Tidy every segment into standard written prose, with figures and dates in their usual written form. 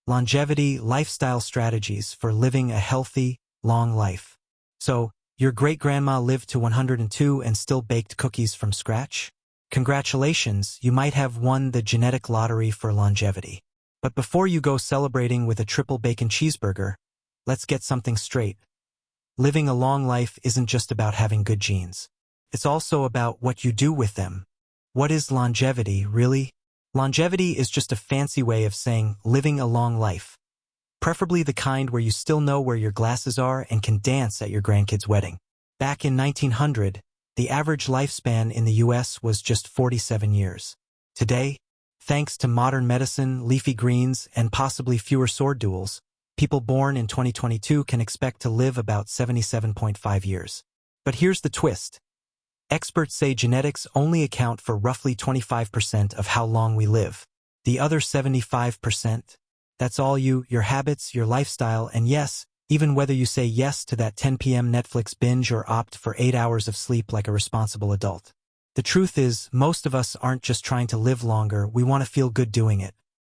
longevity lifestyle strategies for living a healthy, long life. So, your great-grandma lived to 102 and still baked cookies from scratch? Congratulations, you might have won the genetic lottery for longevity. But before you go celebrating with a triple bacon cheeseburger, let's get something straight. Living a long life isn't just about having good genes. It's also about what you do with them. What is longevity, really? Longevity is just a fancy way of saying living a long life. Preferably the kind where you still know where your glasses are and can dance at your grandkid's wedding. Back in 1900, the average lifespan in the US was just 47 years. Today, thanks to modern medicine, leafy greens, and possibly fewer sword duels, people born in 2022 can expect to live about 77.5 years. But here's the twist. Experts say genetics only account for roughly 25% of how long we live. The other 75%, that's all you, your habits, your lifestyle, and yes, even whether you say yes to that 10 p.m. Netflix binge or opt for 8 hours of sleep like a responsible adult. The truth is, most of us aren't just trying to live longer, we want to feel good doing it.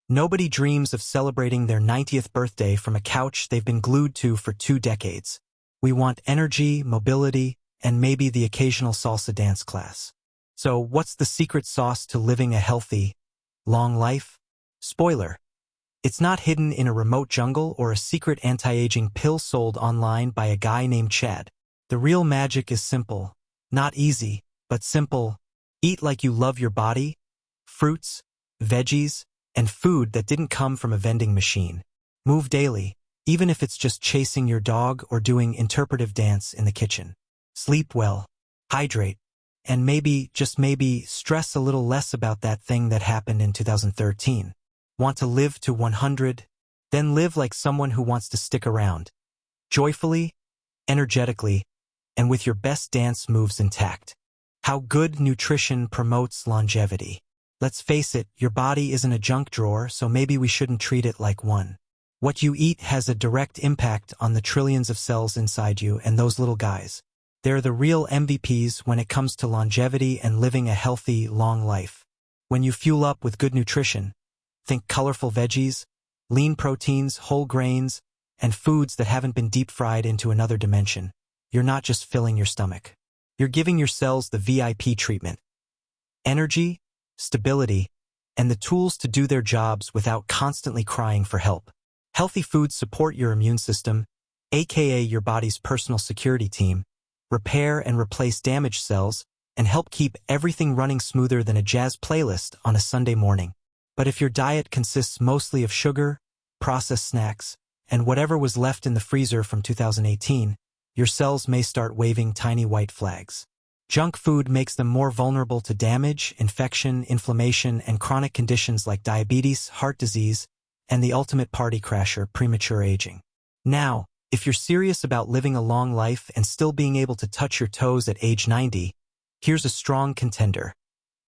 Nobody dreams of celebrating their 90th birthday from a couch they've been glued to for 2 decades. We want energy, mobility, and maybe the occasional salsa dance class. So what's the secret sauce to living a healthy, long life? Spoiler. It's not hidden in a remote jungle or a secret anti-aging pill sold online by a guy named Chad. The real magic is simple. Not easy, but simple. Eat like you love your body, fruits, veggies, and food that didn't come from a vending machine. Move daily, even if it's just chasing your dog or doing interpretive dance in the kitchen. Sleep well, hydrate, and maybe, just maybe, stress a little less about that thing that happened in 2013. Want to live to 100? Then live like someone who wants to stick around. Joyfully, energetically, and with your best dance moves intact. How good nutrition promotes longevity. Let's face it, your body isn't a junk drawer, so maybe we shouldn't treat it like one. What you eat has a direct impact on the trillions of cells inside you and those little guys. They're the real MVPs when it comes to longevity and living a healthy, long life. When you fuel up with good nutrition, think colorful veggies, lean proteins, whole grains, and foods that haven't been deep-fried into another dimension. You're not just filling your stomach. You're giving your cells the VIP treatment. Energy, stability, and the tools to do their jobs without constantly crying for help. Healthy foods support your immune system, aka your body's personal security team, repair and replace damaged cells, and help keep everything running smoother than a jazz playlist on a Sunday morning. But if your diet consists mostly of sugar, processed snacks, and whatever was left in the freezer from 2018, your cells may start waving tiny white flags. Junk food makes them more vulnerable to damage, infection, inflammation, and chronic conditions like diabetes, heart disease, and the ultimate party crasher, premature aging. Now, if you're serious about living a long life and still being able to touch your toes at age 90, here's a strong contender.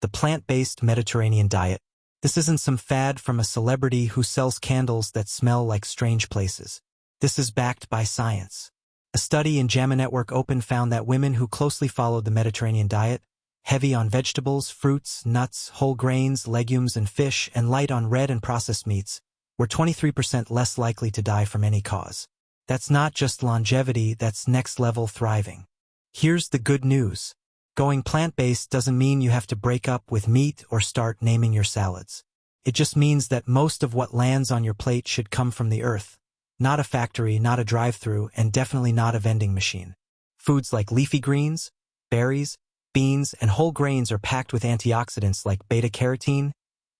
The plant-based Mediterranean diet. This isn't some fad from a celebrity who sells candles that smell like strange places. This is backed by science. A study in JAMA Network Open found that women who closely followed the Mediterranean diet, heavy on vegetables, fruits, nuts, whole grains, legumes, and fish, and light on red and processed meats, were 23% less likely to die from any cause. That's not just longevity, that's next-level thriving. Here's the good news. Going plant-based doesn't mean you have to break up with meat or start naming your salads. It just means that most of what lands on your plate should come from the earth. Not a factory, not a drive-thru, and definitely not a vending machine. Foods like leafy greens, berries, beans, and whole grains are packed with antioxidants like beta-carotene,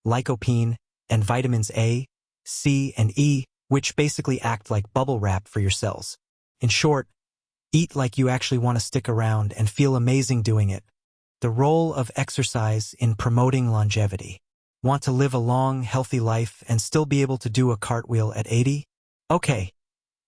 lycopene, and vitamins A, C, and E, which basically act like bubble wrap for your cells. In short, eat like you actually want to stick around and feel amazing doing it. The role of exercise in promoting longevity. Want to live a long, healthy life and still be able to do a cartwheel at 80? Okay,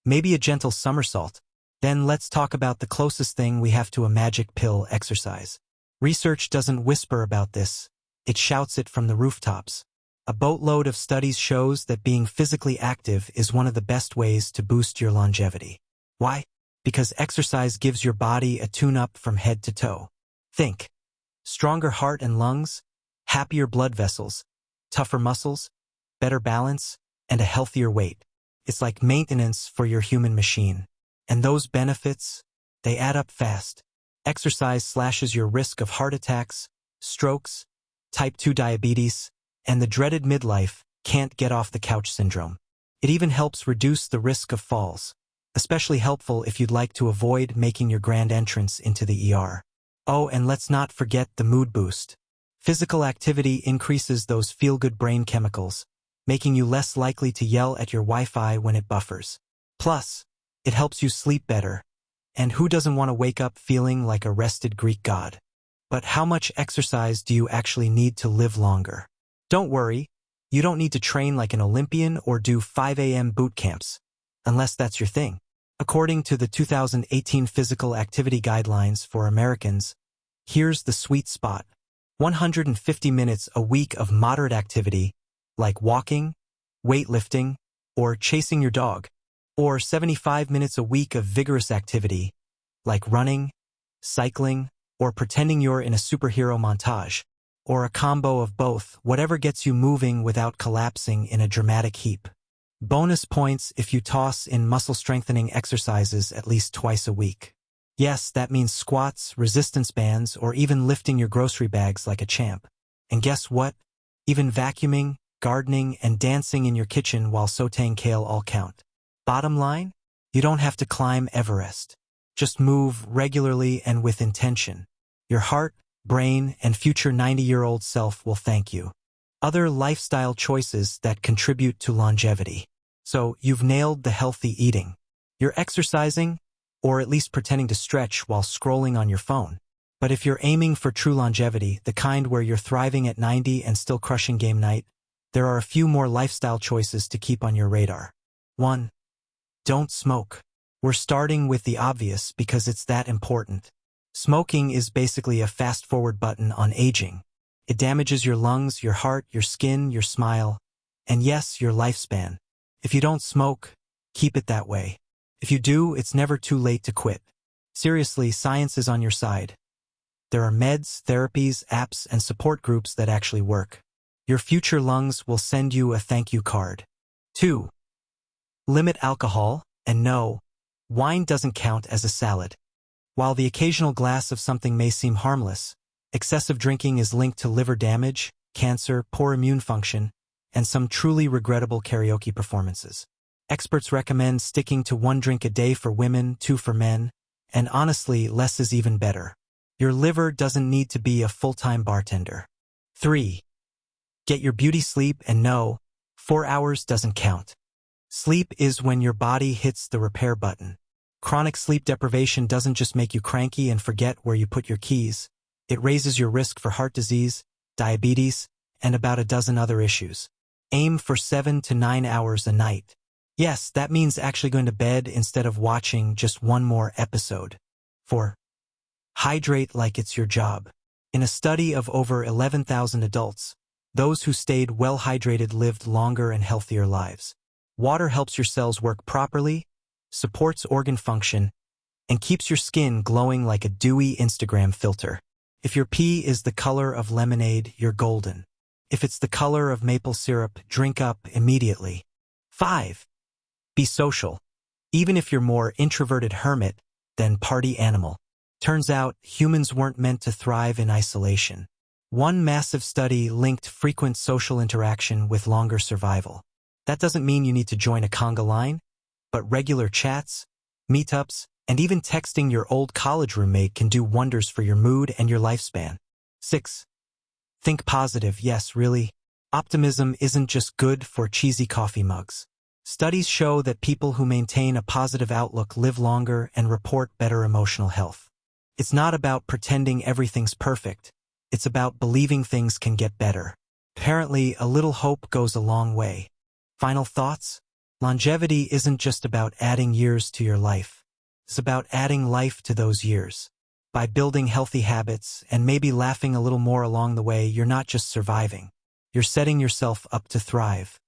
maybe a gentle somersault. Then let's talk about the closest thing we have to a magic pill: exercise. Research doesn't whisper about this, it shouts it from the rooftops. A boatload of studies shows that being physically active is one of the best ways to boost your longevity. Why? Because exercise gives your body a tune-up from head to toe. Think. Stronger heart and lungs, happier blood vessels, tougher muscles, better balance, and a healthier weight. It's like maintenance for your human machine. And those benefits, they add up fast. Exercise slashes your risk of heart attacks, strokes, type 2 diabetes, and the dreaded midlife, can't get off the couch syndrome. It even helps reduce the risk of falls, especially helpful if you'd like to avoid making your grand entrance into the ER. Oh, and let's not forget the mood boost. Physical activity increases those feel-good brain chemicals, making you less likely to yell at your Wi-Fi when it buffers. Plus, it helps you sleep better. And who doesn't want to wake up feeling like a rested Greek god? But how much exercise do you actually need to live longer? Don't worry, you don't need to train like an Olympian or do 5 a.m. boot camps, unless that's your thing. According to the 2018 Physical Activity Guidelines for Americans, here's the sweet spot. 150 minutes a week of moderate activity, like walking, weightlifting, or chasing your dog. Or 75 minutes a week of vigorous activity, like running, cycling, or pretending you're in a superhero montage. Or a combo of both, whatever gets you moving without collapsing in a dramatic heap. Bonus points if you toss in muscle-strengthening exercises at least twice a week. Yes, that means squats, resistance bands, or even lifting your grocery bags like a champ. And guess what? Even vacuuming, gardening, and dancing in your kitchen while sautéing kale all count. Bottom line, you don't have to climb Everest. Just move regularly and with intention. Your heart, brain, and future 90-year-old self will thank you. Other lifestyle choices that contribute to longevity. So, you've nailed the healthy eating. You're exercising, or at least pretending to stretch while scrolling on your phone. But if you're aiming for true longevity, the kind where you're thriving at 90 and still crushing game night, there are a few more lifestyle choices to keep on your radar. 1. Don't smoke. We're starting with the obvious because it's that important. Smoking is basically a fast-forward button on aging. It damages your lungs, your heart, your skin, your smile, and yes, your lifespan. If you don't smoke, keep it that way. If you do, it's never too late to quit. Seriously, science is on your side. There are meds, therapies, apps, and support groups that actually work. Your future lungs will send you a thank you card. 2. Limit alcohol, and no, wine doesn't count as a salad. While the occasional glass of something may seem harmless, excessive drinking is linked to liver damage, cancer, poor immune function, and some truly regrettable karaoke performances. Experts recommend sticking to 1 drink a day for women, 2 for men, and honestly, less is even better. Your liver doesn't need to be a full-time bartender. 3. Get your beauty sleep, and no, 4 hours doesn't count. Sleep is when your body hits the repair button. Chronic sleep deprivation doesn't just make you cranky and forget where you put your keys. It raises your risk for heart disease, diabetes, and about a dozen other issues. Aim for 7 to 9 hours a night. Yes, that means actually going to bed instead of watching just one more episode. 4. Hydrate like it's your job. In a study of over 11,000 adults, those who stayed well hydrated lived longer and healthier lives. Water helps your cells work properly, supports organ function, and keeps your skin glowing like a dewy Instagram filter. If your pee is the color of lemonade, you're golden. If it's the color of maple syrup, drink up immediately. 5. Be social. Even if you're more introverted hermit than party animal. Turns out, humans weren't meant to thrive in isolation. One massive study linked frequent social interaction with longer survival. That doesn't mean you need to join a conga line, but regular chats, meetups, and even texting your old college roommate can do wonders for your mood and your lifespan. 6. Think positive. Yes, really. Optimism isn't just good for cheesy coffee mugs. Studies show that people who maintain a positive outlook live longer and report better emotional health. It's not about pretending everything's perfect. It's about believing things can get better. Apparently, a little hope goes a long way. Final thoughts? Longevity isn't just about adding years to your life. It's about adding life to those years. By building healthy habits and maybe laughing a little more along the way, you're not just surviving. You're setting yourself up to thrive.